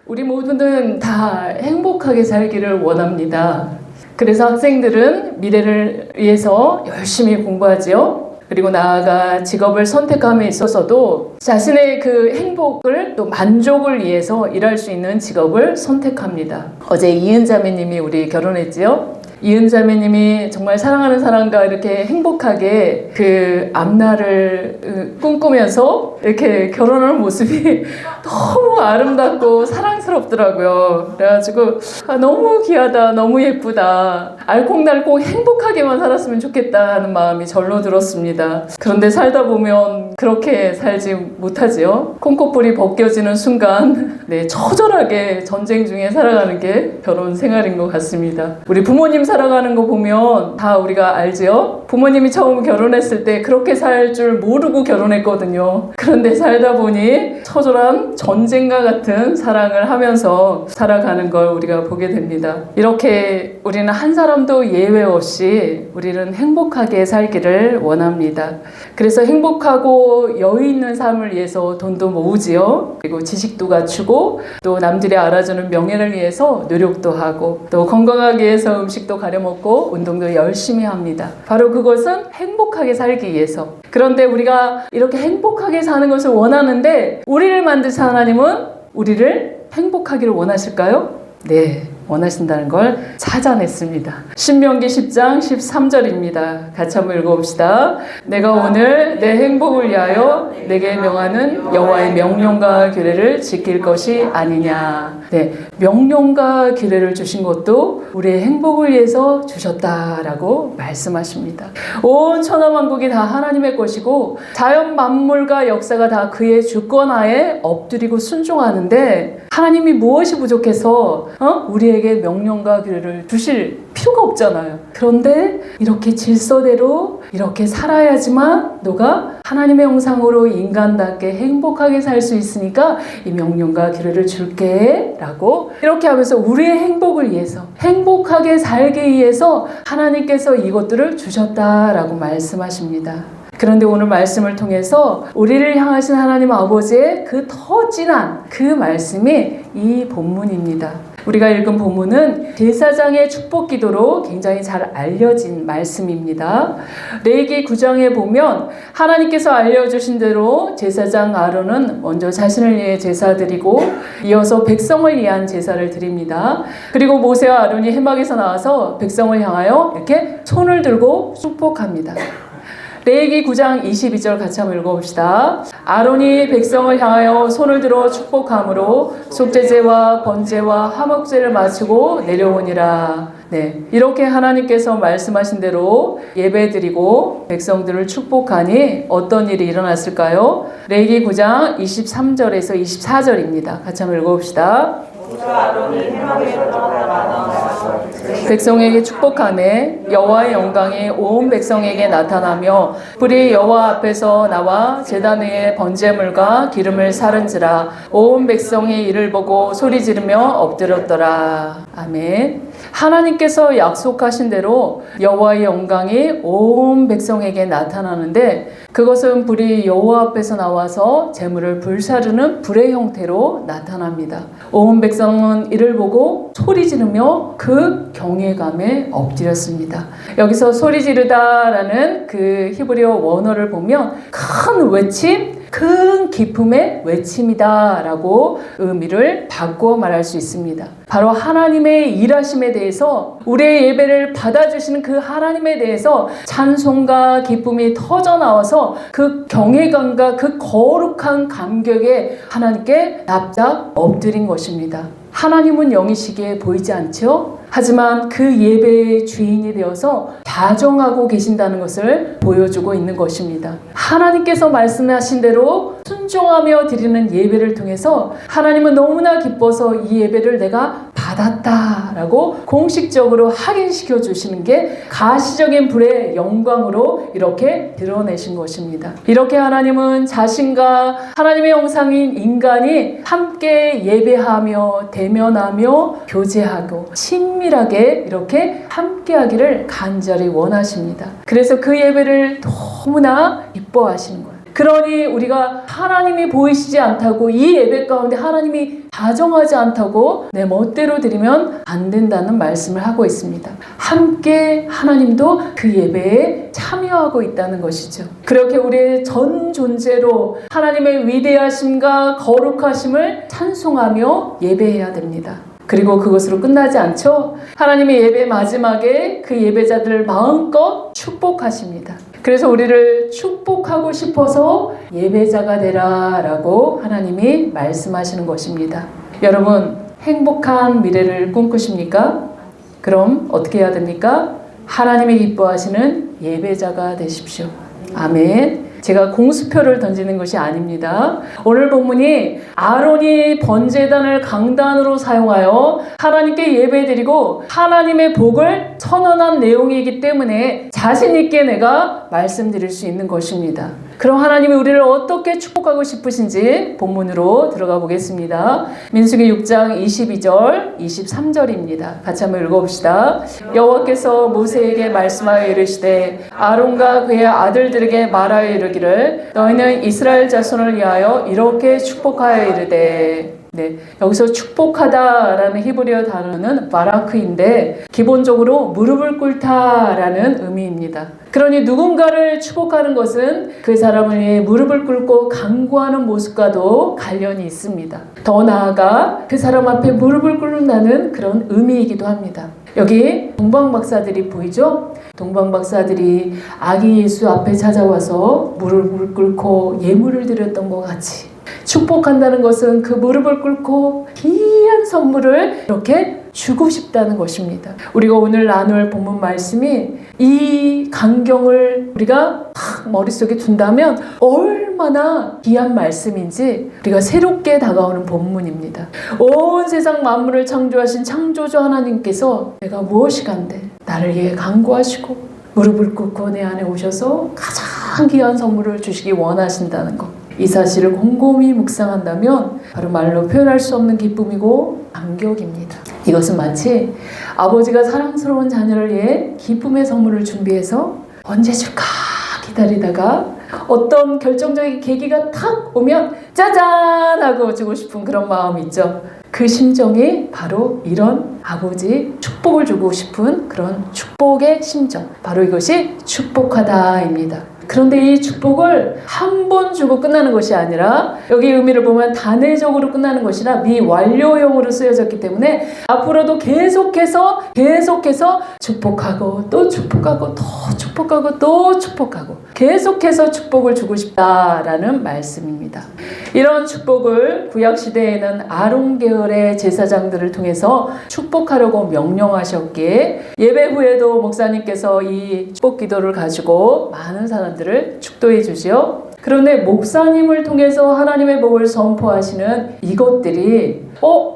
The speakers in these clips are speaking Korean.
우리 모두는 다 행복하게 살기를 원합니다. 그래서 학생들은 미래를 위해서 열심히 공부하지요. 그리고 나아가 직업을 선택함에 있어서도 자신의 그 행복을 또 만족을 위해서 일할 수 있는 직업을 선택합니다. 어제 이은 자매님이 우리 결혼했지요. 이은 자매님이 정말 사랑하는 사람과 이렇게 행복하게 그 앞날을 꿈꾸면서 이렇게 결혼하는 모습이 너무 아름답고 사랑스럽더라고요. 그래가지고 너무 귀하다, 너무 예쁘다, 알콩달콩 행복하게만 살았으면 좋겠다 하는 마음이 절로 들었습니다. 그런데 살다 보면 그렇게 살지 못하지요. 콩꽃불이 벗겨지는 순간 처절하게 전쟁 중에 살아가는 게 결혼 생활인 것 같습니다. 우리 부모님 살아가는 거 보면 다 우리가 알지요? 부모님이 처음 결혼했을 때 그렇게 살 줄 모르고 결혼했거든요. 그런데 살다 보니 처절한 전쟁과 같은 사랑을 하면서 살아가는 걸 우리가 보게 됩니다. 이렇게 우리는 한 사람도 예외 없이 우리는 행복하게 살기를 원합니다. 그래서 행복하고 여유 있는 삶을 위해서 돈도 모으지요. 그리고 지식도 갖추고 또 남들이 알아주는 명예를 위해서 노력도 하고 또 건강하기 위해서 음식도 가려 먹고 운동도 열심히 합니다. 바로 그것은 행복하게 살기 위해서. 그런데 우리가 이렇게 행복하게 사는 것을 원하는데 우리를 만드신 하나님은 우리를 행복하기를 원하실까요? 네, 원하신다는 걸 찾아냈습니다. 신명기 10장 13절입니다. 같이 한번 읽어봅시다. 내가 오늘 내 행복을 위하여 내게 명하는 여호와의 명령과 규례를 지킬 것이 아니냐. 네, 명령과 규례를 주신 것도 우리의 행복을 위해서 주셨다라고 말씀하십니다. 온 천하만국이 다 하나님의 것이고 자연 만물과 역사가 다 그의 주권하에 엎드리고 순종하는데 하나님이 무엇이 부족해서 우리에게 명령과 규례를 주실 필요가 없잖아요. 그런데 이렇게 질서대로 이렇게 살아야지만 너가 하나님의 형상으로 인간답게 행복하게 살 수 있으니까 이 명령과 규례를 줄게 라고 이렇게 하면서 우리의 행복을 위해서 행복하게 살기 위해서 하나님께서 이것들을 주셨다라고 말씀하십니다. 그런데 오늘 말씀을 통해서 우리를 향하신 하나님 아버지의 그 더 진한 그 말씀이 이 본문입니다. 우리가 읽은 본문은 제사장의 축복 기도로 굉장히 잘 알려진 말씀입니다. 레위기 9장에 보면 하나님께서 알려주신 대로 제사장 아론은 먼저 자신을 위해 제사 드리고 이어서 백성을 위한 제사를 드립니다. 그리고 모세와 아론이 회막에서 나와서 백성을 향하여 이렇게 손을 들고 축복합니다. 레위기 9장 22절 같이 한번 읽어봅시다. 아론이 백성을 향하여 손을 들어 축복함으로 속죄제와 번제와 화목제를 마치고 내려오니라. 네, 이렇게 하나님께서 말씀하신 대로 예배드리고 백성들을 축복하니 어떤 일이 일어났을까요? 레위기 9장 23절에서 24절입니다. 같이 한번 읽어봅시다. 백성에게 축복하매 여호와의 영광이 온 백성에게 나타나며 불이 여호와 앞에서 나와 제단 위에 번제물과 기름을 사른지라 온 백성이 이를 보고 소리 지르며 엎드렸더라. 아멘. 하나님께서 약속하신 대로 여호와의 영광이 온 백성에게 나타나는데 그것은 불이 여호와 앞에서 나와서 제물을 불사르는 불의 형태로 나타납니다. 온 백성은 이를 보고 소리 지르며 그 경외감에 엎드렸습니다. 여기서 소리 지르다라는 그 히브리어 원어를 보면 큰 외침, 큰 기쁨의 외침이다 라고 의미를 바꿔 말할 수 있습니다. 바로 하나님의 일하심에 대해서 우리의 예배를 받아주시는 그 하나님에 대해서 찬송과 기쁨이 터져나와서 그 경외감과 그 거룩한 감격에 하나님께 납작 엎드린 것입니다. 하나님은 영이시기에 보이지 않죠? 하지만 그 예배의 주인이 되어서 다정하고 계신다는 것을 보여주고 있는 것입니다. 하나님께서 말씀하신 대로 순종하며 드리는 예배를 통해서 하나님은 너무나 기뻐서 이 예배를 내가 받았다라고 공식적으로 확인시켜 주시는 게 가시적인 불의 영광으로 이렇게 드러내신 것입니다. 이렇게 하나님은 자신과 하나님의 형상인 인간이 함께 예배하며 대면하며 교제하고 친밀하게 이렇게 함께하기를 간절히 원하십니다. 그래서 그 예배를 너무나 기뻐하시는 거예요. 그러니 우리가 하나님이 보이시지 않다고, 이 예배 가운데 하나님이 다정하지 않다고 내 멋대로 드리면 안 된다는 말씀을 하고 있습니다. 함께 하나님도 그 예배에 참여하고 있다는 것이죠. 그렇게 우리의 전 존재로 하나님의 위대하심과 거룩하심을 찬송하며 예배해야 됩니다. 그리고 그것으로 끝나지 않죠. 하나님의 예배 마지막에 그 예배자들을 마음껏 축복하십니다. 그래서 우리를 축복하고 싶어서 예배자가 되라 라고 하나님이 말씀하시는 것입니다. 여러분, 행복한 미래를 꿈꾸십니까? 그럼 어떻게 해야 됩니까? 하나님이 기뻐하시는 예배자가 되십시오. 아멘. 제가 공수표를 던지는 것이 아닙니다. 오늘 본문이 아론이 번제단을 강단으로 사용하여 하나님께 예배드리고 하나님의 복을 선언한 내용이기 때문에 자신 있게 내가 말씀드릴 수 있는 것입니다. 그럼 하나님이 우리를 어떻게 축복하고 싶으신지 본문으로 들어가 보겠습니다. 민수기 6장 22절, 23절입니다. 같이 한번 읽어봅시다. 여호와께서 모세에게 말씀하여 이르시되 아론과 그의 아들들에게 말하여 이르기를 너희는 이스라엘 자손을 위하여 이렇게 축복하여 이르되. 네, 여기서 축복하다라는 히브리어 단어는 바라크인데 기본적으로 무릎을 꿇다라는 의미입니다. 그러니 누군가를 축복하는 것은 그 사람을 위해 무릎을 꿇고 간구하는 모습과도 관련이 있습니다. 더 나아가 그 사람 앞에 무릎을 꿇는다는 그런 의미이기도 합니다. 여기 동방박사들이 보이죠? 동방박사들이 아기 예수 앞에 찾아와서 무릎을 꿇고 예물을 드렸던 것 같이 축복한다는 것은 그 무릎을 꿇고 귀한 선물을 이렇게 주고 싶다는 것입니다. 우리가 오늘 나눌 본문 말씀이 이 강경을 우리가 탁 머릿속에 둔다면 얼마나 귀한 말씀인지 우리가 새롭게 다가오는 본문입니다. 온 세상 만물을 창조하신 창조주 하나님께서 내가 무엇이 간데 나를 위해 간구하시고 무릎을 꿇고 내 안에 오셔서 가장 귀한 선물을 주시기 원하신다는 것. 이 사실을 곰곰이 묵상한다면 바로 말로 표현할 수 없는 기쁨이고 감격입니다. 이것은 마치 아버지가 사랑스러운 자녀를 위해 기쁨의 선물을 준비해서 언제 줄까 기다리다가 어떤 결정적인 계기가 탁 오면 짜잔 하고 주고 싶은 그런 마음이 있죠. 그 심정이 바로 이런 아버지 축복을 주고 싶은 그런 축복의 심정, 바로 이것이 축복하다입니다. 그런데 이 축복을 한 번 주고 끝나는 것이 아니라 여기 의미를 보면 단회적으로 끝나는 것이라 미완료형으로 쓰여졌기 때문에 앞으로도 계속해서 축복하고 또 축복하고 더 축복하고 또 축복하고 계속해서 축복을 주고 싶다라는 말씀입니다. 이런 축복을 구약시대에는 아론 계열의 제사장들을 통해서 축복하려고 명령하셨기에 예배 후에도 목사님께서 이 축복 기도를 가지고 많은 사람들을 축도해 주지요. 그런데 목사님을 통해서 하나님의 복을 선포하시는 이것들이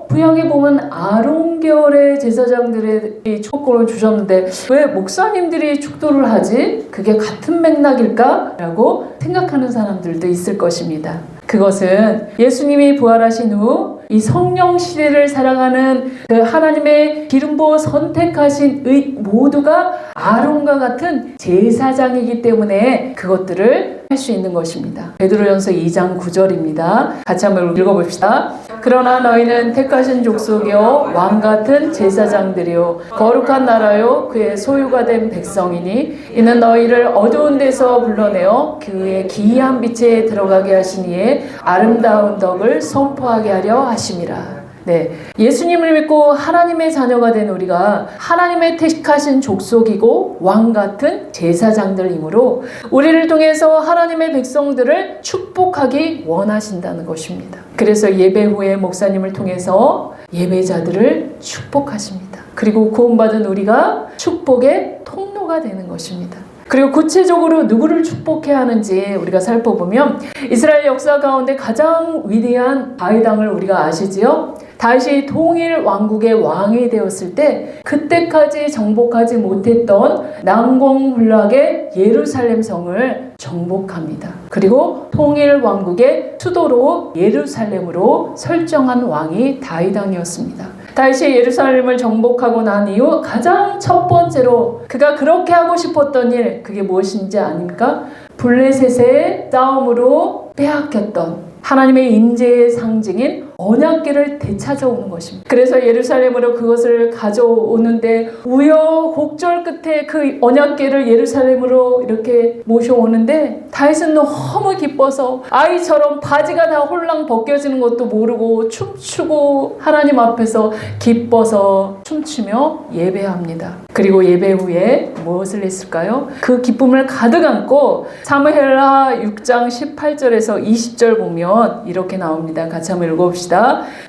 구약에 보면 아론 계열의 제사장들의 축복을 주셨는데 왜 목사님들이 축도를 하지? 그게 같은 맥락일까? 라고 생각하는 사람들도 있을 것입니다. 그것은 예수님이 부활하신 후 이 성령 시대를 살아가는 그 하나님의 기름 부어 선택하신 모두가 아론과 같은 제사장이기 때문에 그것들을 할 수 있는 것입니다. 베드로전서 2장 9절입니다. 같이 한번 읽어봅시다. 그러나 너희는 택하신 족속이요 왕 같은 제사장들이요 거룩한 나라요 그의 소유가 된 백성이니 이는 너희를 어두운 데서 불러내어 그의 기이한 빛에 들어가게 하시니에 아름다운 덕을 선포하게 하려 하심이라. 네, 예수님을 믿고 하나님의 자녀가 된 우리가 하나님의 택하신 족속이고 왕 같은 제사장들이므로 우리를 통해서 하나님의 백성들을 축복하기 원하신다는 것입니다. 그래서 예배 후에 목사님을 통해서 예배자들을 축복하십니다. 그리고 구원받은 우리가 축복의 통로가 되는 것입니다. 그리고 구체적으로 누구를 축복해야 하는지 우리가 살펴보면 이스라엘 역사 가운데 가장 위대한 다윗 왕을 우리가 아시지요? 다윗이 통일 왕국의 왕이 되었을 때 그때까지 정복하지 못했던 난공불락의 예루살렘 성을 정복합니다. 그리고 통일 왕국의 수도로 예루살렘으로 설정한 왕이 다윗 왕이었습니다. 다윗이 예루살렘을 정복하고 난 이후 가장 첫 번째로 그가 그렇게 하고 싶었던 일, 그게 무엇인지 아닙니까? 블레셋의 싸움으로 빼앗겼던 하나님의 임재의 상징인 언약궤를 되찾아오는 것입니다. 그래서 예루살렘으로 그것을 가져오는데 우여곡절 끝에 그 언약궤를 예루살렘으로 이렇게 모셔오는데 다윗은 너무 기뻐서 아이처럼 바지가 다 홀랑 벗겨지는 것도 모르고 춤추고 하나님 앞에서 기뻐서 춤추며 예배합니다. 그리고 예배 후에 무엇을 했을까요? 그 기쁨을 가득 안고 사무엘하 6장 18절에서 20절 보면 이렇게 나옵니다. 같이 한번 읽어봅시다.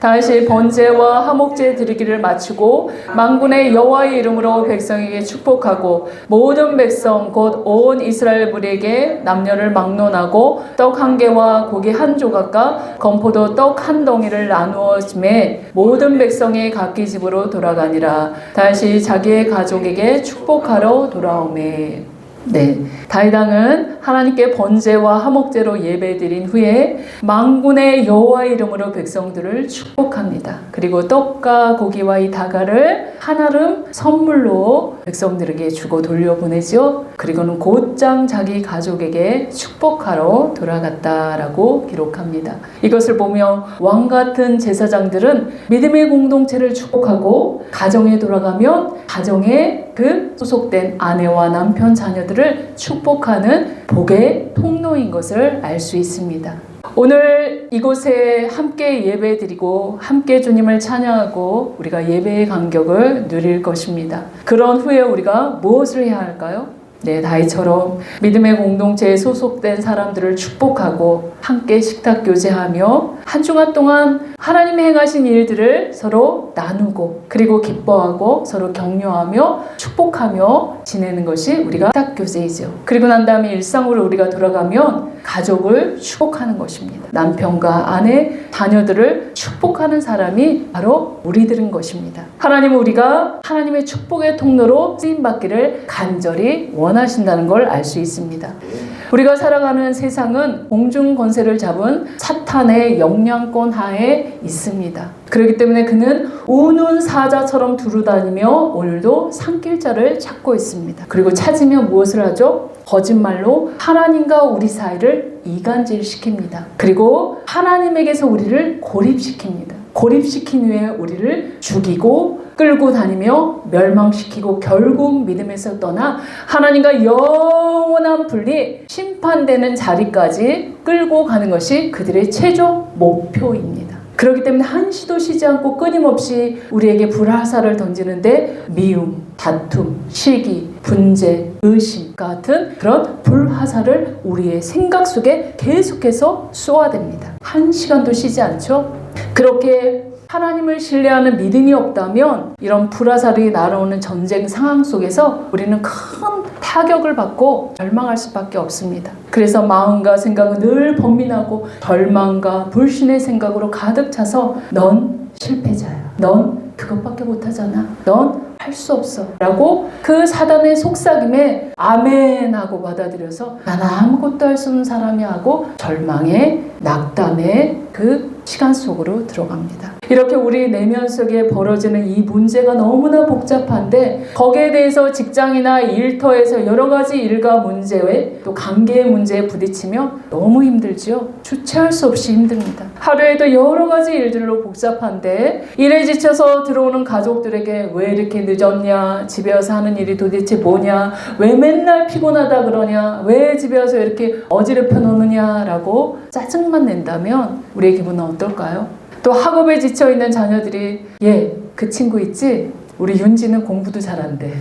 다시 번제와 화목제 드리기를 마치고 만군의 여호와의 이름으로 백성에게 축복하고 모든 백성 곧 온 이스라엘 무리에게 남녀를 막론하고 떡 한 개와 고기 한 조각과 건포도 떡 한 덩이를 나누어 주매 모든 백성이 각기 집으로 돌아가니라. 다시 자기의 가족에게 축복하러 돌아오매. 네, 다윗 왕은 하나님께 번제와 화목제로 예배드린 후에 만군의 여호와의 이름으로 백성들을 축복합니다. 그리고 떡과 고기와 이 다가를 한아름 선물로 백성들에게 주고 돌려보내죠. 그리고는 곧장 자기 가족에게 축복하러 돌아갔다라고 기록합니다. 이것을 보며 왕 같은 제사장들은 믿음의 공동체를 축복하고 가정에 돌아가면 가정에 그 소속된 아내와 남편, 자녀들을 축복하는 복의 통로인 것을 알 수 있습니다. 오늘 이곳에 함께 예배드리고 함께 주님을 찬양하고 우리가 예배의 간격을 누릴 것입니다. 그런 후에 우리가 무엇을 해야 할까요? 네, 다윗처럼 믿음의 공동체에 소속된 사람들을 축복하고 함께 식탁 교제하며 한 주간 동안 하나님이 행하신 일들을 서로 나누고 그리고 기뻐하고 서로 격려하며 축복하며 지내는 것이 우리가 식탁 교제이죠. 그리고 난 다음에 일상으로 우리가 돌아가면 가족을 축복하는 것입니다. 남편과 아내, 자녀들을 축복하는 사람이 바로 우리들인 것입니다. 하나님은 우리가 하나님의 축복의 통로로 쓰임받기를 간절히 원하신다는 걸 알 수 있습니다. 우리가 살아가는 세상은 공중 권세를 잡은 사탄의 영향권 하에 있습니다. 그렇기 때문에 그는 우는 사자처럼 두루다니며 오늘도 산길자를 찾고 있습니다. 그리고 찾으면 무엇을 하죠? 거짓말로 하나님과 우리 사이를 이간질시킵니다. 그리고 하나님에게서 우리를 고립시킵니다. 고립시킨 후에 우리를 죽이고 끌고 다니며 멸망시키고 결국 믿음에서 떠나 하나님과 영원한 분리 심판되는 자리까지 끌고 가는 것이 그들의 최종 목표입니다. 그렇기 때문에 한시도 쉬지 않고 끊임없이 우리에게 불화살을 던지는데 미움, 다툼, 시기, 분재, 의심 같은 그런 불화살을 우리의 생각 속에 계속해서 쏘아댑니다. 한 시간도 쉬지 않죠? 그렇게 하나님을 신뢰하는 믿음이 없다면 이런 불화살이 날아오는 전쟁 상황 속에서 우리는 큰 타격을 받고 절망할 수밖에 없습니다. 그래서 마음과 생각은 늘 번민하고 절망과 불신의 생각으로 가득 차서 넌 실패자야. 넌 그것밖에 못하잖아. 넌 할 수 없어. 라고 그 사단의 속삭임에 아멘 하고 받아들여서 난 아무것도 할 수 없는 사람이 하고 절망에 낙담에 그 시간 속으로 들어갑니다. 이렇게 우리 내면 속에 벌어지는 이 문제가 너무나 복잡한데 거기에 대해서 직장이나 일터에서 여러 가지 일과 문제에 또 관계의 문제에 부딪히며 너무 힘들지요. 주체할 수 없이 힘듭니다. 하루에도 여러 가지 일들로 복잡한데 일에 지쳐서 들어오는 가족들에게 왜 이렇게 늦었냐, 집에 와서 하는 일이 도대체 뭐냐, 왜 맨날 피곤하다 그러냐, 왜 집에 와서 이렇게 어지럽혀 놓느냐라고 짜증만 낸다면 우리의 기분은 어떨까요? 또 학업에 지쳐있는 자녀들이 그 친구 있지? 우리 윤지는 공부도 잘한대.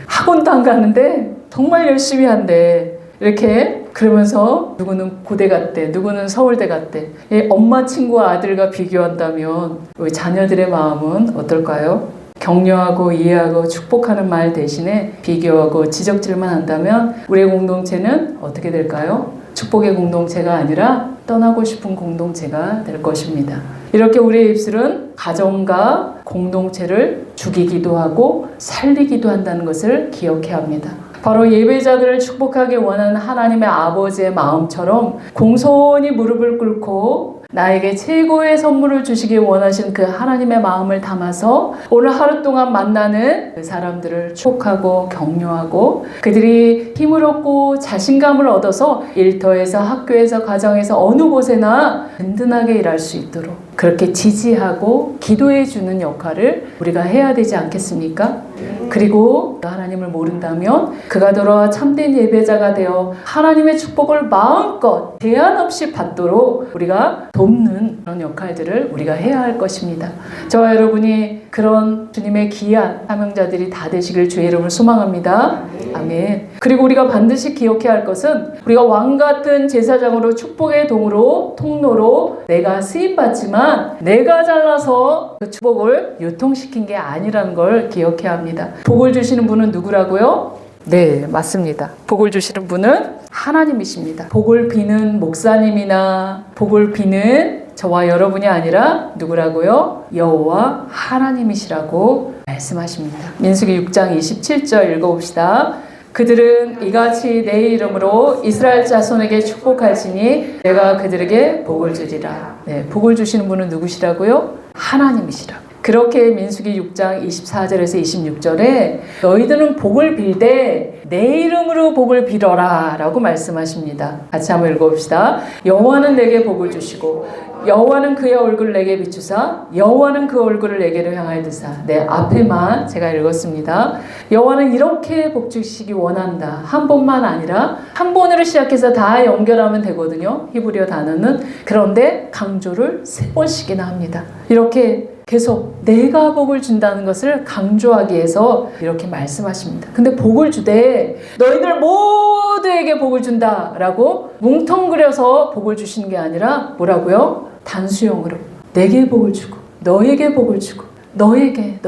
학원도 안 가는데 정말 열심히 한대. 이렇게 그러면서 누구는 고대 갔대. 누구는 서울대 갔대. 엄마 친구와 아들과 비교한다면 우리 자녀들의 마음은 어떨까요? 격려하고 이해하고 축복하는 말 대신에 비교하고 지적질만 한다면 우리의 공동체는 어떻게 될까요? 축복의 공동체가 아니라 떠나고 싶은 공동체가 될 것입니다. 이렇게 우리의 입술은 가정과 공동체를 죽이기도 하고 살리기도 한다는 것을 기억해야 합니다. 바로 예배자들을 축복하기 원하는 하나님의 아버지의 마음처럼 공손히 무릎을 꿇고 나에게 최고의 선물을 주시기 원하시는 그 하나님의 마음을 담아서 오늘 하루 동안 만나는 그 사람들을 축복하고 격려하고 그들이 힘을 얻고 자신감을 얻어서 일터에서 학교에서 가정에서 어느 곳에나 든든하게 일할 수 있도록 그렇게 지지하고 기도해 주는 역할을 우리가 해야 되지 않겠습니까? 그리고 하나님을 모른다면 그가 돌아와 참된 예배자가 되어 하나님의 축복을 마음껏 제한 없이 받도록 우리가 돕는 그런 역할들을 우리가 해야 할 것입니다. 저와 여러분이 그런 주님의 귀한 사명자들이 다 되시길 주의 이름을 소망합니다. 아멘. 그리고 우리가 반드시 기억해야 할 것은 우리가 왕 같은 제사장으로 축복의 동으로 통로로 내가 쓰임받지만 내가 잘라서 그 축복을 유통시킨 게 아니라는 걸 기억해야 합니다. 복을 주시는 분은 누구라고요? 네, 맞습니다. 복을 주시는 분은 하나님이십니다. 복을 비는 목사님이나 복을 비는 저와 여러분이 아니라 누구라고요? 여호와 하나님이시라고 말씀하십니다. 민수기 6장 27절 읽어봅시다. 그들은 이같이 내 이름으로 이스라엘 자손에게 축복할지니 내가 그들에게 복을 주리라. 네, 복을 주시는 분은 누구시라고요? 하나님이시라고. 그렇게 민수기 6장 24절에서 26절에 너희들은 복을 빌되 내 이름으로 복을 빌어라 라고 말씀하십니다. 같이 한번 읽어봅시다. 여호와는 내게 복을 주시고 여호와는 그의 얼굴을 내게 비추사 여호와는 그 얼굴을 내게로 향하여 드사. 네, 앞에만 제가 읽었습니다. 여호와는 이렇게 복 주시기 원한다. 한 번만 아니라 한 번으로 시작해서 다 연결하면 되거든요. 히브리어 단어는. 그런데 강조를 3번씩이나 합니다. 이렇게 계속 내가 복을 준다는 것을 강조하기 위해서 이렇게 말씀하십니다. 근데 복을 주되 너희들 모두에게 복을 준다라고 뭉텅그려서 복을 주시는 게 아니라 뭐라고요? 단수형으로 내게 복을 주고 너에게 복을 주고 너에게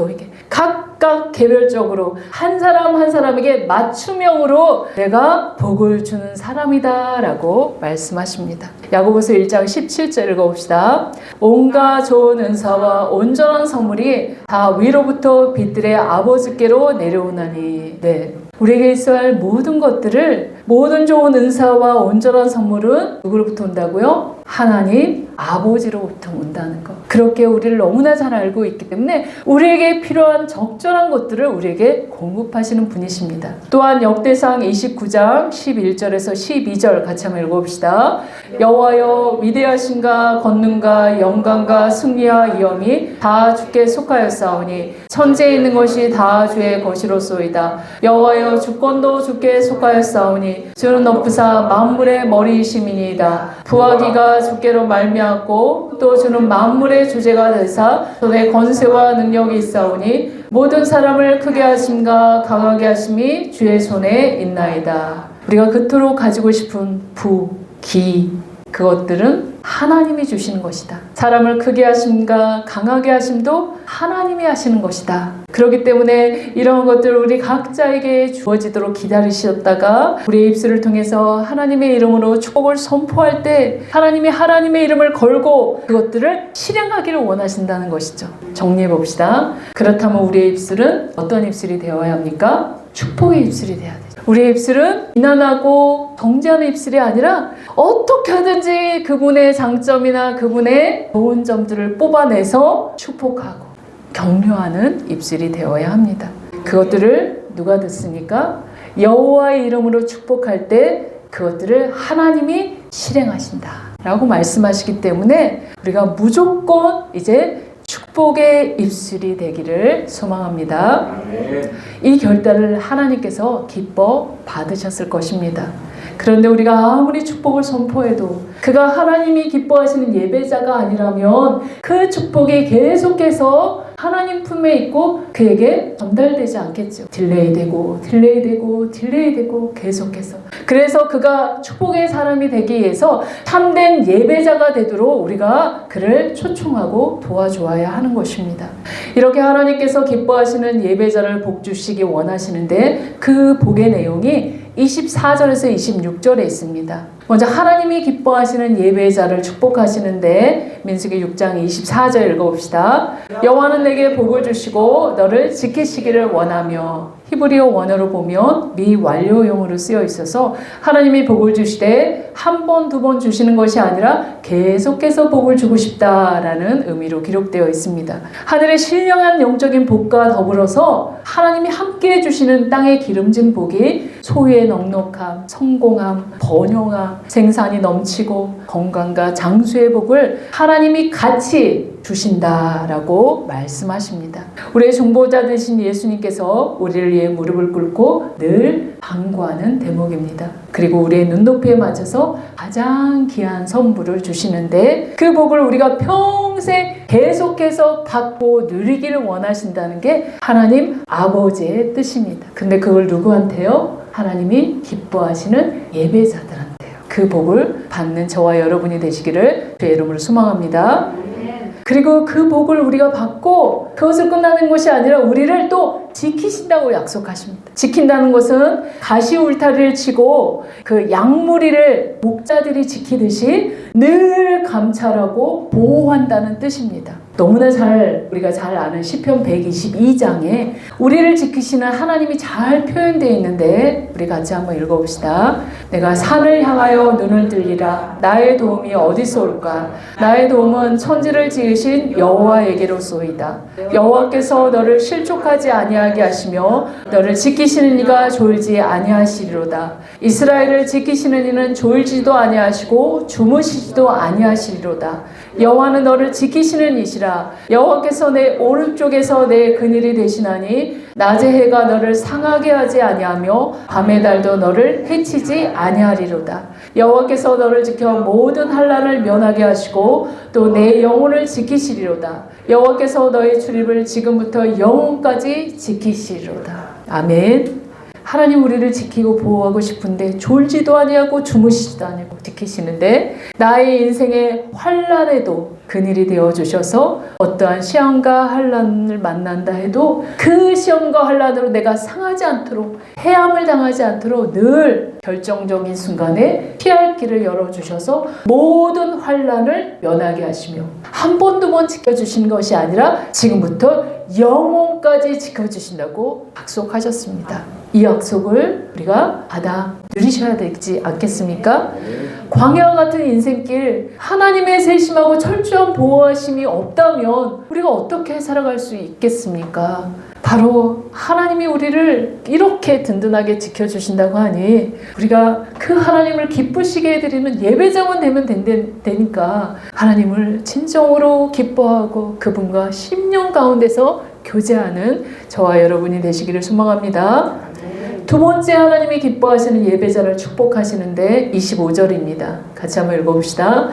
각각 개별적으로 한 사람 한 사람에게 맞춤형으로 내가 복을 주는 사람이다 라고 말씀하십니다. 야고보서 1장 17절 읽어봅시다. 온갖 좋은 은사와 온전한 선물이 다 위로부터 빛들의 아버지께로 내려오나니. 네, 우리에게 있어야 할 모든 것들을 모든 좋은 은사와 온전한 선물은 누구로부터 온다고요? 하나님 아버지로부터 온다는 것. 그렇게 우리를 너무나 잘 알고 있기 때문에 우리에게 필요한 적절한 것들을 우리에게 공급하시는 분이십니다. 또한 역대상 29장 11절에서 12절 같이 한번 읽어봅시다. 여호와여 위대하신가 권능과 영광과 승리와 위엄이 다 주께 속하였사오니 천지에 있는 것이 다 주의 것이로소이다. 여호와여 주권도 주께 속하였사오니 주는 높으사 만물의 머리이심이니이다. 부하기가 주께로 말미암고 또 주는 만물의 주제가 되사 손에 권세와 능력이 있사오니 모든 사람을 크게 하심과 강하게 하심이 주의 손에 있나이다. 우리가 그토록 가지고 싶은 부, 기 그것들은 하나님이 주시는 것이다. 사람을 크게 하심과 강하게 하심도 하나님이 하시는 것이다. 그렇기 때문에 이런 것들을 우리 각자에게 주어지도록 기다리셨다가 우리의 입술을 통해서 하나님의 이름으로 축복을 선포할 때 하나님이 하나님의 이름을 걸고 그것들을 실행하기를 원하신다는 것이죠. 정리해 봅시다. 그렇다면 우리의 입술은 어떤 입술이 되어야 합니까? 축복의 입술이 돼야 되죠. 우리의 입술은 비난하고 정죄하는 입술이 아니라 어떻게 하든지 그분의 장점이나 그분의 좋은 점들을 뽑아내서 축복하고 격려하는 입술이 되어야 합니다. 그것들을 누가 듣습니까? 여호와의 이름으로 축복할 때 그것들을 하나님이 실행하신다 라고 말씀하시기 때문에 우리가 무조건 이제 축복의 입술이 되기를 소망합니다. 이 결단을 하나님께서 기뻐 받으셨을 것입니다. 그런데 우리가 아무리 축복을 선포해도 그가 하나님이 기뻐하시는 예배자가 아니라면 그 축복이 계속해서 하나님 품에 있고 그에게 전달되지 않겠죠. 딜레이되고 계속해서. 그래서 그가 축복의 사람이 되기 위해서 참된 예배자가 되도록 우리가 그를 초청하고 도와주어야 하는 것입니다. 이렇게 하나님께서 기뻐하시는 예배자를 복 주시기 원하시는데 그 복의 내용이 24절에서 26절에 있습니다. 먼저 하나님이 기뻐하시는 예배자를 축복하시는데 민수기 6장 24절 읽어봅시다. 여호와는 내게 복을 주시고 너를 지키시기를 원하며. 히브리어 원어로 보면 미완료형으로 쓰여 있어서 하나님이 복을 주시되 한 번, 두 번 주시는 것이 아니라 계속해서 복을 주고 싶다라는 의미로 기록되어 있습니다. 하늘의 신령한 영적인 복과 더불어서 하나님이 함께해 주시는 땅의 기름진 복이 소유의 넉넉함, 성공함, 번영함, 생산이 넘치고 건강과 장수의 복을 하나님이 같이 주신다라고 말씀하십니다. 우리의 중보자 되신 예수님께서 우리를 위해 무릎을 꿇고 늘 간구하는 대목입니다. 그리고 우리의 눈높이에 맞춰서 가장 귀한 선물을 주시는데 그 복을 우리가 평생 계속해서 받고 누리기를 원하신다는 게 하나님 아버지의 뜻입니다. 근데 그걸 누구한테요? 하나님이 기뻐하시는 예배자들한테요. 그 복을 받는 저와 여러분이 되시기를 주의 이름으로 소망합니다. 그리고 그 복을 우리가 받고 그것을 끝나는 것이 아니라 우리를 또 지키신다고 약속하십니다. 지킨다는 것은 가시 울타리를 치고 그 양무리를 목자들이 지키듯이 늘 감찰하고 보호한다는 뜻입니다. 너무나 우리가 잘 아는 시편 122장에 우리를 지키시는 하나님이 잘 표현되어 있는데 우리 같이 한번 읽어봅시다. 내가 산을 향하여 눈을 들리라. 나의 도움이 어디서 올까? 나의 도움은 천지를 지으신 여호와에게로소이다. 여호와께서 너를 실족하지 아니하게 하시며 너를 지키시는 이가 졸지 아니하시리로다. 이스라엘을 지키시는 이는 졸지도 아니하시고 주무시지도 아니하시리로다. 여호와는 너를 지키시는 이시라. 여호와께서 내 오른쪽에서 내 그늘이 되시나니 낮의 해가 너를 상하게 하지 아니하며 밤의 달도 너를 해치지 아니하리로다. 여호와께서 너를 지켜 모든 환난을 면하게 하시고 또 내 영혼을 지키시리로다. 여호와께서 너의 출입을 지금부터 영혼까지 지키시리로다. 아멘. 하나님 우리를 지키고 보호하고 싶은데 졸지도 아니하고 주무시지도 아니하고 지키시는데 나의 인생의 환난에도 그늘이 되어주셔서 어떠한 시험과 환난을 만난다 해도 그 시험과 환난으로 내가 상하지 않도록 해함을 당하지 않도록 늘 결정적인 순간에 피할 길을 열어주셔서 모든 환난을 면하게 하시며 한 번, 두 번 지켜주신 것이 아니라 지금부터 영혼까지 지켜주신다고 약속하셨습니다. 이 약속을 우리가 받아 누리셔야 되지 않겠습니까? 광야와 같은 인생길 하나님의 세심하고 철저한 보호하심이 없다면 우리가 어떻게 살아갈 수 있겠습니까? 바로 하나님이 우리를 이렇게 든든하게 지켜주신다고 하니 우리가 그 하나님을 기쁘시게 해드리는 예배자만 되면 되니까 하나님을 진정으로 기뻐하고 그분과 심령 가운데서 교제하는 저와 여러분이 되시기를 소망합니다. 두 번째 하나님이 기뻐하시는 예배자를 축복하시는데 25절입니다. 같이 한번 읽어봅시다.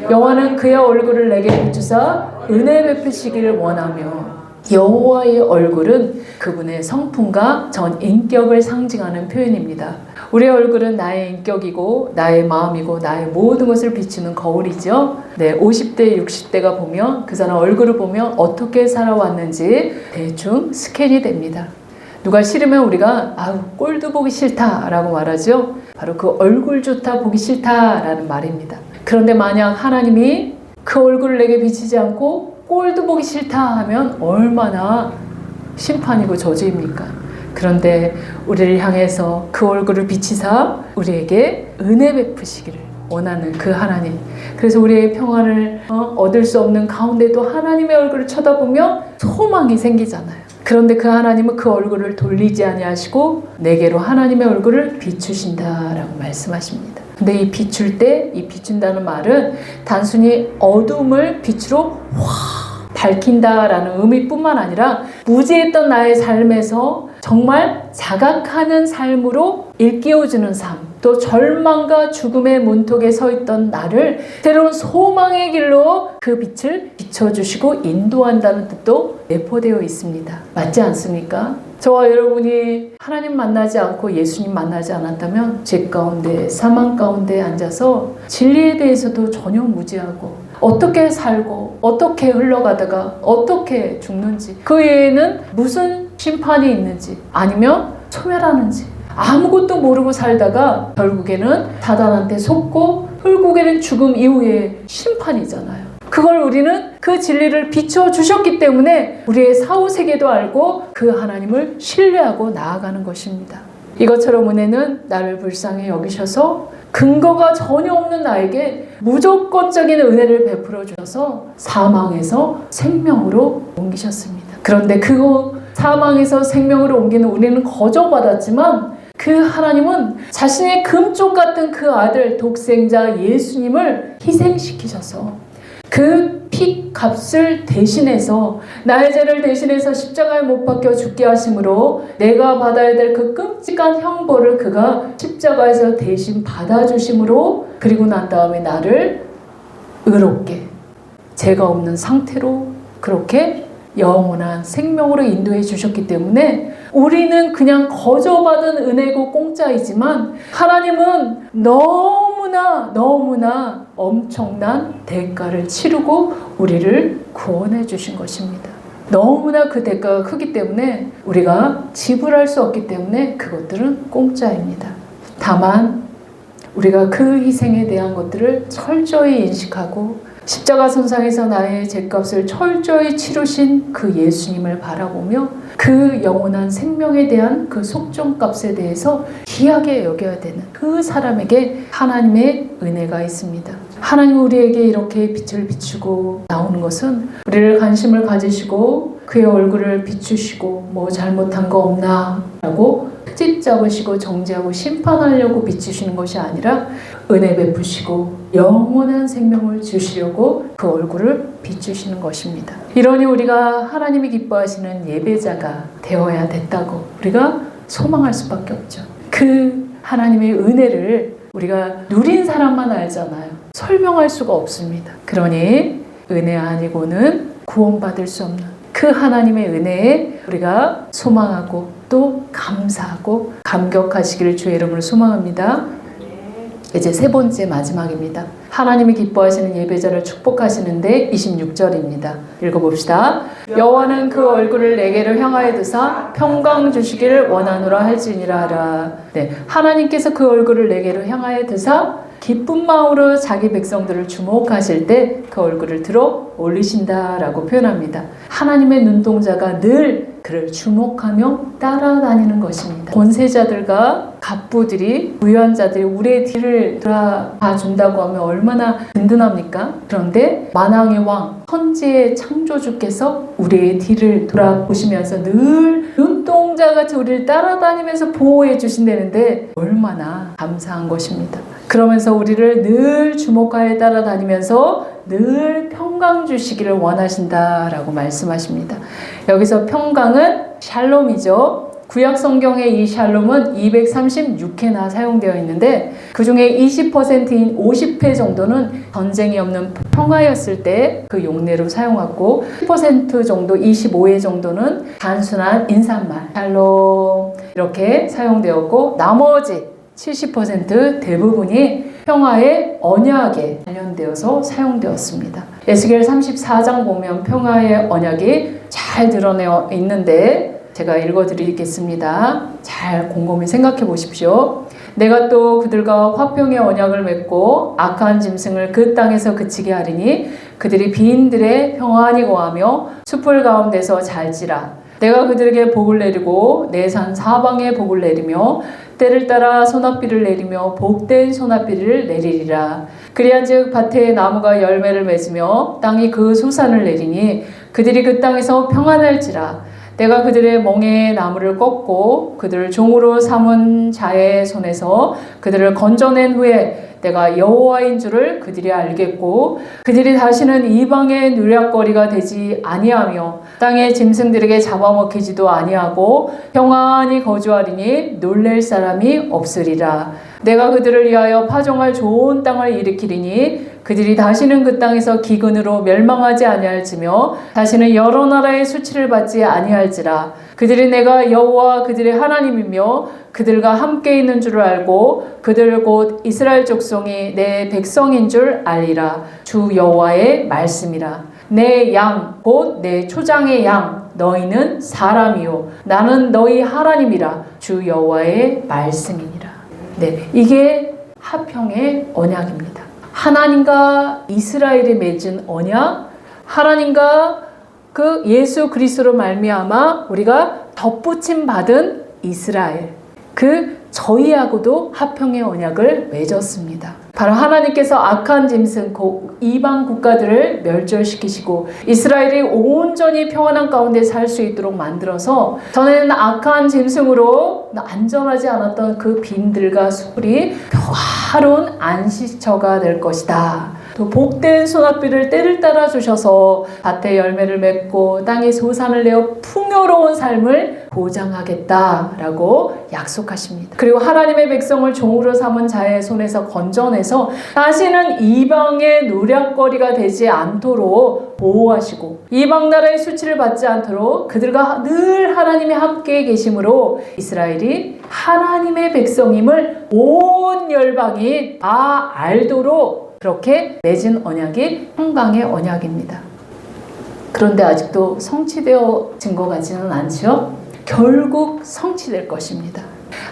여호와는 그의 얼굴을 내게 비추사 은혜 베푸시기를 원하며 여호와의 얼굴은 그분의 성품과 전 인격을 상징하는 표현입니다. 우리의 얼굴은 나의 인격이고 나의 마음이고 나의 모든 것을 비추는 거울이죠. 50대, 60대가 보면 그 사람 얼굴을 보면 어떻게 살아왔는지 대충 스캔이 됩니다. 누가 싫으면 우리가 꼴도 보기 싫다라고 말하죠. 바로 그 얼굴 좋다 보기 싫다라는 말입니다. 그런데 만약 하나님이 그 얼굴을 내게 비치지 않고 꼴도 보기 싫다 하면 얼마나 심판이고 저주입니까? 그런데 우리를 향해서 그 얼굴을 비치사 우리에게 은혜 베푸시기를 원하는 그 하나님. 그래서 우리의 평안을 얻을 수 없는 가운데도 하나님의 얼굴을 쳐다보면 소망이 생기잖아요. 그런데 그 하나님은 그 얼굴을 돌리지 아니하시고 내게로 하나님의 얼굴을 비추신다라고 말씀하십니다. 근데 이 비출 때, 이 비춘다는 말은 단순히 어둠을 빛으로 확 밝힌다라는 의미뿐만 아니라 무지했던 나의 삶에서 정말 자각하는 삶으로 일깨워주는 삶, 또 절망과 죽음의 문턱에 서 있던 나를 새로운 소망의 길로 그 빛을 비춰주시고 인도한다는 뜻도 내포되어 있습니다. 맞지 않습니까? 저와 여러분이 하나님 만나지 않고 예수님 만나지 않았다면 죄 가운데 사망 가운데 앉아서 진리에 대해서도 전혀 무지하고 어떻게 살고 어떻게 흘러가다가 어떻게 죽는지 그 외에는 무슨 심판이 있는지 아니면 소멸하는지 아무것도 모르고 살다가 결국에는 사단한테 속고 결국에는 죽음 이후에 심판이잖아요. 그걸 우리는 그 진리를 비춰주셨기 때문에 우리의 사후세계도 알고 그 하나님을 신뢰하고 나아가는 것입니다. 이것처럼 은혜는 나를 불쌍히 여기셔서 근거가 전혀 없는 나에게 무조건적인 은혜를 베풀어 주셔서 사망에서 생명으로 옮기셨습니다. 그런데 그 사망에서 생명으로 옮기는 우리는 거저받았지만 그 하나님은 자신의 금쪽 같은 그 아들 독생자 예수님을 희생시키셔서 그 피 값을 대신해서 나의 죄를 대신해서 십자가에 못 박혀 죽게 하심으로 내가 받아야 될 그 끔찍한 형벌을 그가 십자가에서 대신 받아주심으로 그리고 난 다음에 나를 의롭게 죄가 없는 상태로 그렇게 영원한 생명으로 인도해 주셨기 때문에 우리는 그냥 거저받은 은혜고 공짜이지만 하나님은 너무나 엄청난 대가를 치르고 우리를 구원해 주신 것입니다. 너무나 그 대가가 크기 때문에 우리가 지불할 수 없기 때문에 그것들은 공짜입니다. 다만 우리가 그 희생에 대한 것들을 철저히 인식하고 십자가 선상에서 나의 죄값을 철저히 치르신 그 예수님을 바라보며 그 영원한 생명에 대한 그 속정값에 대해서 귀하게 여겨야 되는 그 사람에게 하나님의 은혜가 있습니다. 하나님 우리에게 이렇게 빛을 비추고 나오는 것은 우리를 관심을 가지시고 그의 얼굴을 비추시고 뭐 잘못한 거 없나 라고 트집 잡으시고 정죄하고 심판하려고 비추시는 것이 아니라 은혜 베푸시고 영원한 생명을 주시려고 그 얼굴을 비추시는 것입니다. 이러니 우리가 하나님이 기뻐하시는 예배자가 되어야 됐다고 우리가 소망할 수밖에 없죠. 그 하나님의 은혜를 우리가 누린 사람만 알잖아요. 설명할 수가 없습니다. 그러니 은혜 아니고는 구원받을 수 없는 그 하나님의 은혜에 우리가 소망하고 또 감사하고 감격하시기를 주의 이름으로 소망합니다. 이제 세 번째 마지막입니다. 하나님이 기뻐하시는 예배자를 축복하시는데 26절입니다. 읽어봅시다. 여호와는 그 얼굴을 내게로 향하여 드사 평강 주시기를 원하노라 할지니라 하라. 네, 하나님께서 그 얼굴을 내게로 향하여 드사 기쁜 마음으로 자기 백성들을 주목하실 때 그 얼굴을 들어 올리신다라고 표현합니다. 하나님의 눈동자가 늘 그를 주목하며 따라다니는 것입니다. 권세자들과 갑부들이 부유한 자들이 우리의 뒤를 돌아봐 준다고 하면 얼마나 든든합니까? 그런데 만왕의 왕 천지의 창조주께서 우리의 뒤를 돌아보시면서 늘 눈동자같이 우리를 따라다니면서 보호해 주신다는데 얼마나 감사한 것입니다. 그러면서 우리를 늘 주목하여 따라다니면서 늘 평강 주시기를 원하신다라고 말씀하십니다. 여기서 평강은 샬롬이죠. 구약 성경에 이 샬롬은 236회나 사용되어 있는데 그 중에 20%인 50회 정도는 전쟁이 없는 평화였을 때 그 용례로 사용하고 10% 정도 25회 정도는 단순한 인사말 샬롬 이렇게 사용되었고 나머지 70% 대부분이 평화의 언약에 관련되어서 사용되었습니다. 에스겔 34장 보면 평화의 언약이 잘 드러내어 있는데 제가 읽어드리겠습니다. 잘 곰곰이 생각해 보십시오. 내가 또 그들과 화평의 언약을 맺고 악한 짐승을 그 땅에서 그치게 하리니 그들이 비인들의 평안히 거하며 숲을 가운데서 잘지라. 내가 그들에게 복을 내리고 내 산 사방에 복을 내리며 때를 따라 소낙비를 내리며 복된 소낙비를 내리리라. 그리한즉 밭에 나무가 열매를 맺으며 땅이 그 수산을 내리니 그들이 그 땅에서 평안할지라. 내가 그들의 멍에 나무를 꺾고 그들을 종으로 삼은 자의 손에서 그들을 건져낸 후에 내가 여호와인 줄을 그들이 알겠고 그들이 다시는 이방의 누략거리가 되지 아니하며 땅의 짐승들에게 잡아먹히지도 아니하고 평안히 거주하리니 놀랄 사람이 없으리라. 내가 그들을 위하여 파종할 좋은 땅을 일으키리니 그들이 다시는 그 땅에서 기근으로 멸망하지 아니할지며 다시는 여러 나라의 수치를 받지 아니할지라. 그들이 내가 여호와 그들의 하나님이며 그들과 함께 있는 줄을 알고 그들 곧 이스라엘 족속이 내 백성인 줄 알리라. 주 여호와의 말씀이라. 내 양 곧 내 초장의 양 너희는 사람이요 나는 너희 하나님이라. 주 여호와의 말씀이니라. 네, 이게 화평의 언약입니다. 하나님과 이스라엘이 맺은 언약, 하나님과 그 예수 그리스도로 말미암아 우리가 덧붙임 받은 이스라엘, 그 저희하고도 화평의 언약을 맺었습니다. 바로 하나님께서 악한 짐승 이방 국가들을 멸절시키시고 이스라엘이 온전히 평안한 가운데 살 수 있도록 만들어서 전에는 악한 짐승으로 안전하지 않았던 그 빈들과 숲이 평화로운 안식처가 될 것이다. 또 복된 소낙비를 때를 따라 주셔서 밭에 열매를 맺고 땅에 소산을 내어 풍요로운 삶을 보장하겠다라고 약속하십니다. 그리고 하나님의 백성을 종으로 삼은 자의 손에서 건져내서 다시는 이방의 노략거리가 되지 않도록 보호하시고 이방 나라의 수치를 받지 않도록 그들과 늘 하나님이 함께 계심으로 이스라엘이 하나님의 백성임을 온 열방이 다 알도록 그렇게 맺은 언약이 평강의 언약입니다. 그런데 아직도 성취되어진 것 같지는 않죠? 결국 성취될 것입니다.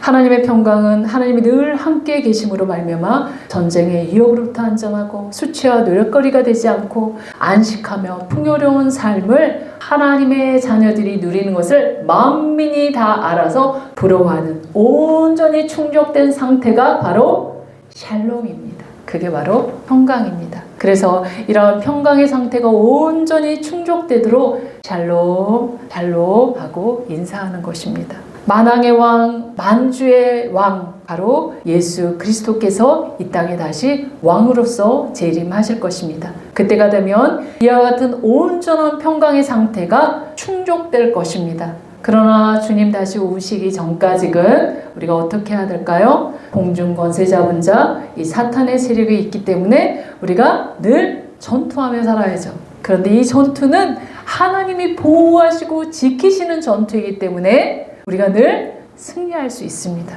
하나님의 평강은 하나님이 늘 함께 계심으로 말미암아 전쟁의 위협으로부터 안전하고 수치와 노력거리가 되지 않고 안식하며 풍요로운 삶을 하나님의 자녀들이 누리는 것을 만민이 다 알아서 부러워하는 온전히 충족된 상태가 바로 샬롬입니다. 그게 바로 평강입니다. 그래서 이런 평강의 상태가 온전히 충족되도록 샬롬, 샬롬 하고 인사하는 것입니다. 만왕의 왕, 만주의 왕, 바로 예수 그리스도께서 이 땅에 다시 왕으로서 재림하실 것입니다. 그때가 되면 이와 같은 온전한 평강의 상태가 충족될 것입니다. 그러나 주님 다시 오시기 전까지는 우리가 어떻게 해야 될까요? 공중 권세 잡은 자, 이 사탄의 세력이 있기 때문에 우리가 늘 전투하며 살아야죠. 그런데 이 전투는 하나님이 보호하시고 지키시는 전투이기 때문에 우리가 늘 승리할 수 있습니다.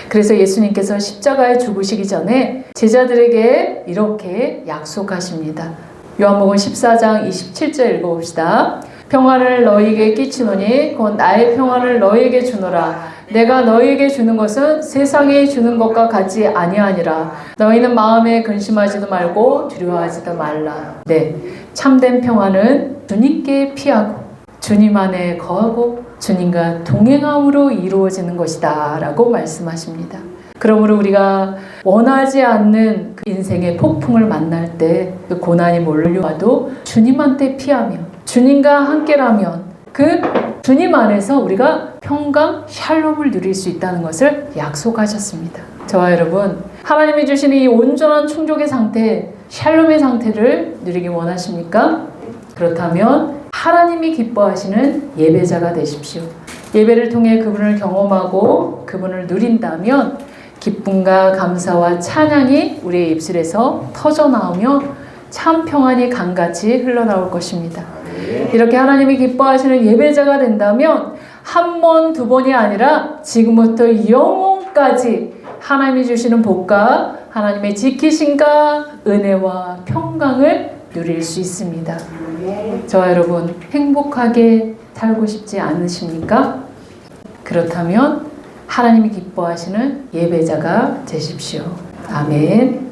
그래서 예수님께서 십자가에 죽으시기 전에 제자들에게 이렇게 약속하십니다. 요한복음 14장 27절 읽어봅시다. 평안을 너희에게 끼치노니 곧 나의 평안을 너희에게 주노라. 내가 너희에게 주는 것은 세상에 주는 것과 같지 아니하니라. 너희는 마음에 근심하지도 말고 두려워하지도 말라. 네, 참된 평안은 주님께 피하고 주님 안에 거하고 주님과 동행함으로 이루어지는 것이다 라고 말씀하십니다. 그러므로 우리가 원하지 않는 그 인생의 폭풍을 만날 때 그 고난이 몰려와도 주님한테 피하며 주님과 함께라면 그 주님 안에서 우리가 평강, 샬롬을 누릴 수 있다는 것을 약속하셨습니다. 저와 여러분, 하나님이 주시는 이 온전한 충족의 상태, 샬롬의 상태를 누리기 원하십니까? 그렇다면 하나님이 기뻐하시는 예배자가 되십시오. 예배를 통해 그분을 경험하고 그분을 누린다면 기쁨과 감사와 찬양이 우리의 입술에서 터져나오며 참 평안이 강같이 흘러나올 것입니다. 이렇게 하나님이 기뻐하시는 예배자가 된다면 한 번, 두 번이 아니라 지금부터 영원까지 하나님이 주시는 복과 하나님의 지키심과 은혜와 평강을 누릴 수 있습니다. 저와 여러분, 행복하게 살고 싶지 않으십니까? 그렇다면 하나님이 기뻐하시는 예배자가 되십시오. 아멘.